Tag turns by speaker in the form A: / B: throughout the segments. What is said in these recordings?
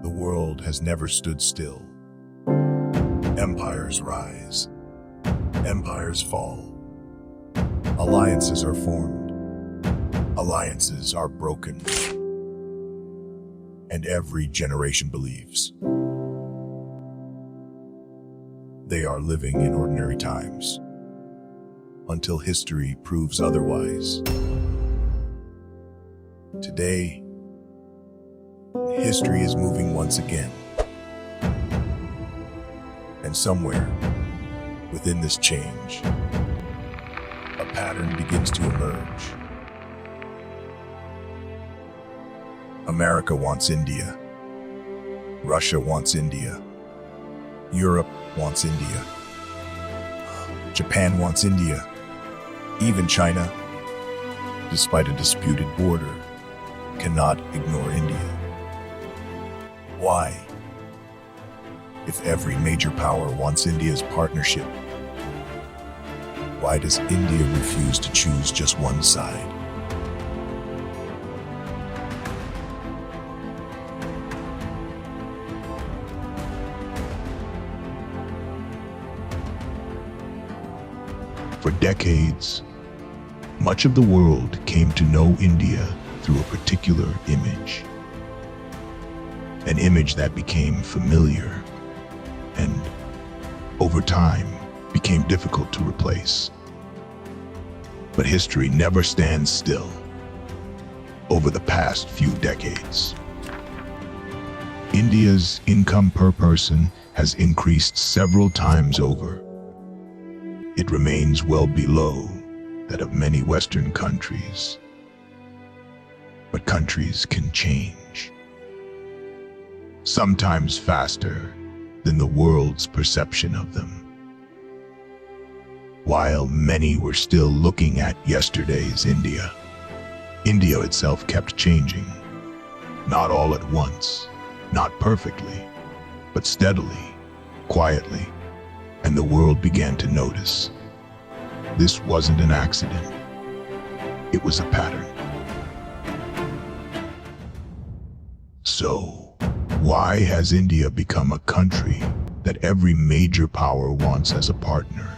A: The world has never stood still. Empires rise. Empires fall. Alliances are formed. Alliances are broken. And every generation believes they are living in ordinary times until history proves otherwise. Today, history is moving once again. And somewhere within this change, a pattern begins to emerge. America wants India. Russia wants India. Europe wants India. Japan wants India. Even China, despite a disputed border, cannot ignore India. Why? If every major power wants India's partnership, why does India refuse to choose just one side? For decades, much of the world came to know India through a particular image. An image that became familiar and, over time, became difficult to replace. But history never stands still. Over the past few decades, India's income per person has increased several times over. It remains well below that of many Western countries. But countries can change, sometimes faster than the world's perception of them. While many were still looking at yesterday's India, India itself kept changing, not all at once, not perfectly, but steadily, quietly, and the world began to notice. This wasn't an accident. It was a pattern. So, why has India become a country that every major power wants as a partner,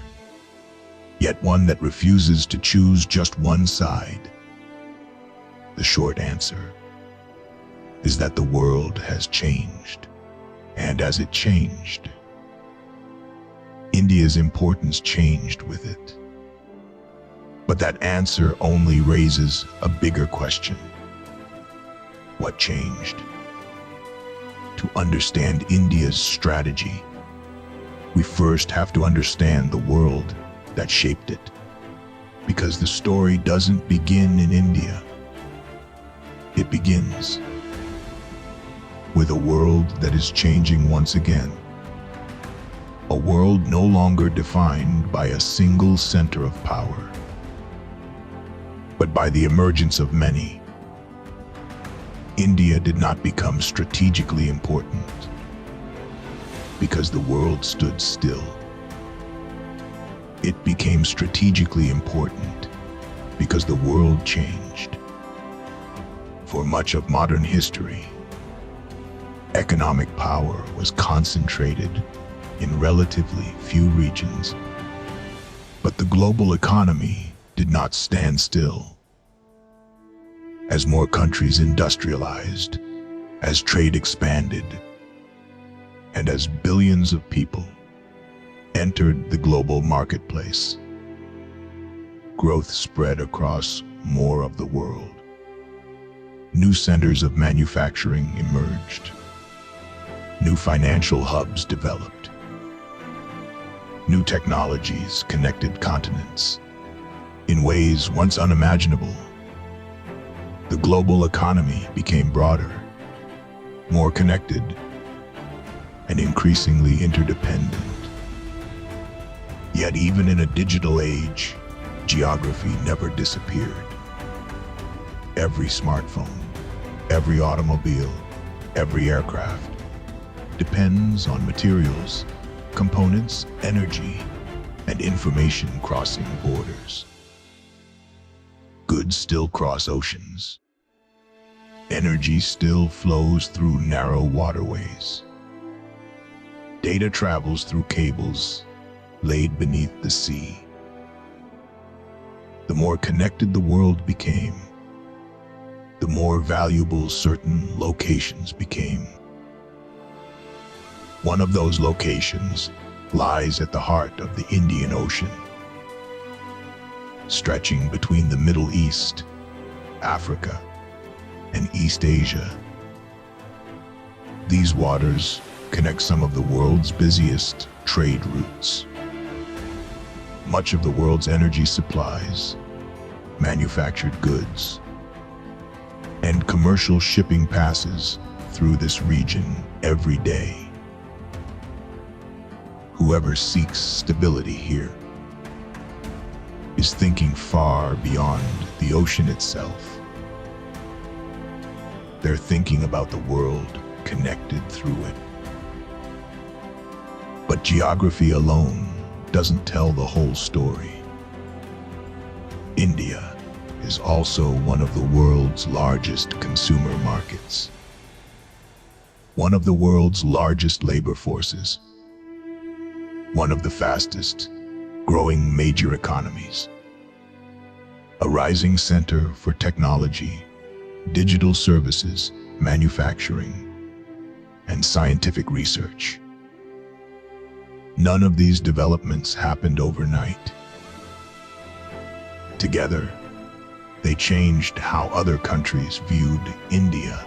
A: yet one that refuses to choose just one side? The short answer is that the world has changed, and as it changed, India's importance changed with it. But that answer only raises a bigger question. What changed? To understand India's strategy, we first have to understand the world that shaped it. Because the story doesn't begin in India. It begins with a world that is changing once again. A world no longer defined by a single center of power, but by the emergence of many. India did not become strategically important because the world stood still. It became strategically important because the world changed. For much of modern history, economic power was concentrated in relatively few regions. But the global economy did not stand still. As more countries industrialized, as trade expanded, and as billions of people entered the global marketplace, growth spread across more of the world. New centers of manufacturing emerged. New financial hubs developed. New technologies connected continents in ways once unimaginable. The global economy became broader, more connected, and increasingly interdependent. Yet even in a digital age, geography never disappeared. Every smartphone, every automobile, every aircraft depends on materials, components, energy, and information crossing borders. Goods still cross oceans. Energy still flows through narrow waterways. Data travels through cables laid beneath the sea. The more connected the world became, the more valuable certain locations became. One of those locations lies at the heart of the Indian Ocean, stretching between the Middle East, Africa, and East Asia. These waters connect some of the world's busiest trade routes. Much of the world's energy supplies, manufactured goods, and commercial shipping passes through this region every day. Whoever seeks stability here is thinking far beyond the ocean itself. They're thinking about the world connected through it. But geography alone doesn't tell the whole story. India is also one of the world's largest consumer markets, one of the world's largest labor forces, one of the fastest growing major economies, a rising center for technology, digital services, manufacturing, and scientific research. None of these developments happened overnight. Together, they changed how other countries viewed India.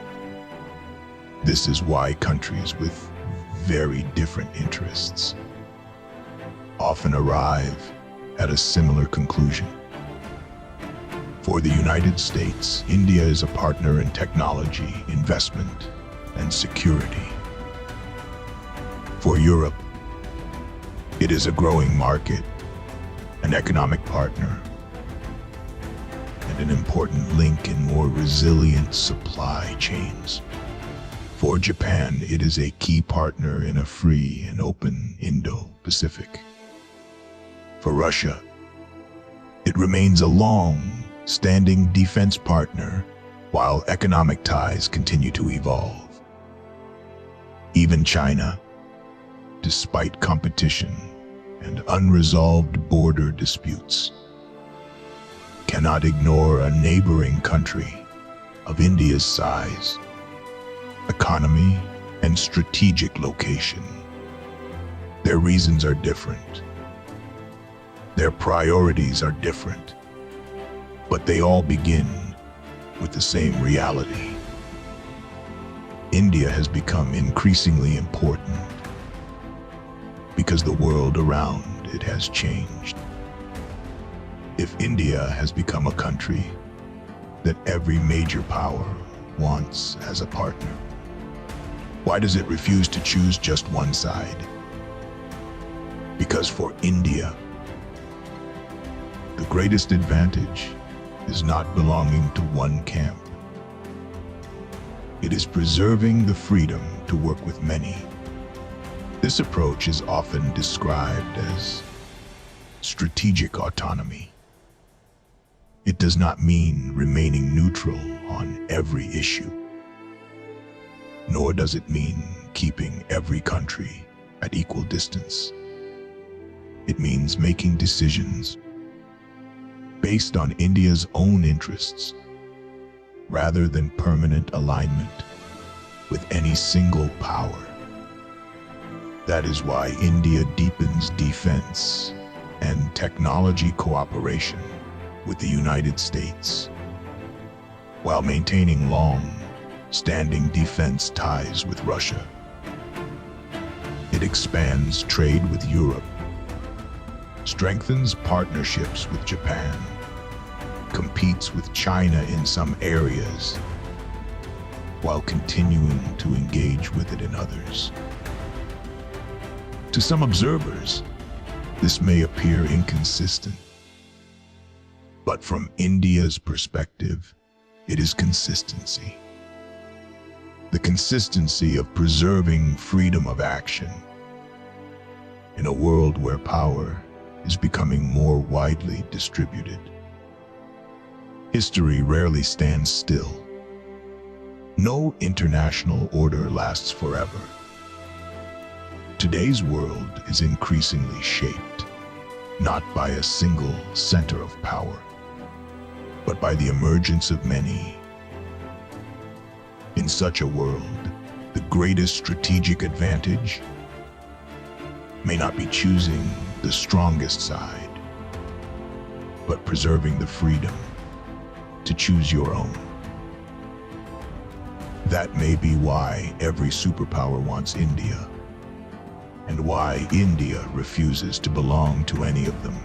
A: This is why countries with very different interests often arrive at a similar conclusion. For the United States, India is a partner in technology, investment, and security. For Europe, it is a growing market, an economic partner, and an important link in more resilient supply chains. For Japan, it is a key partner in a free and open Indo-Pacific. For Russia, it remains a long-standing defense partner while economic ties continue to evolve. Even China, despite competition and unresolved border disputes, cannot ignore a neighboring country of India's size, economy, and strategic location. Their reasons are different. Their priorities are different, but they all begin with the same reality. India has become increasingly important because the world around it has changed. If India has become a country that every major power wants as a partner, why does it refuse to choose just one side? Because for India, the greatest advantage is not belonging to one camp. It is preserving the freedom to work with many. This approach is often described as strategic autonomy. It does not mean remaining neutral on every issue, nor does it mean keeping every country at equal distance. It means making decisions based on India's own interests, rather than permanent alignment with any single power. That is why India deepens defense and technology cooperation with the United States, while maintaining long-standing defense ties with Russia. It expands trade with Europe, strengthens partnerships with Japan, competes with China in some areas, while continuing to engage with it in others. To some observers, this may appear inconsistent, but from India's perspective, it is consistency. The consistency of preserving freedom of action in a world where power is becoming more widely distributed. History rarely stands still. No international order lasts forever. Today's world is increasingly shaped, not by a single center of power, but by the emergence of many. In such a world, the greatest strategic advantage may not be choosing the strongest side, but preserving the freedom to choose your own. That may be why every superpower wants India, and why India refuses to belong to any of them.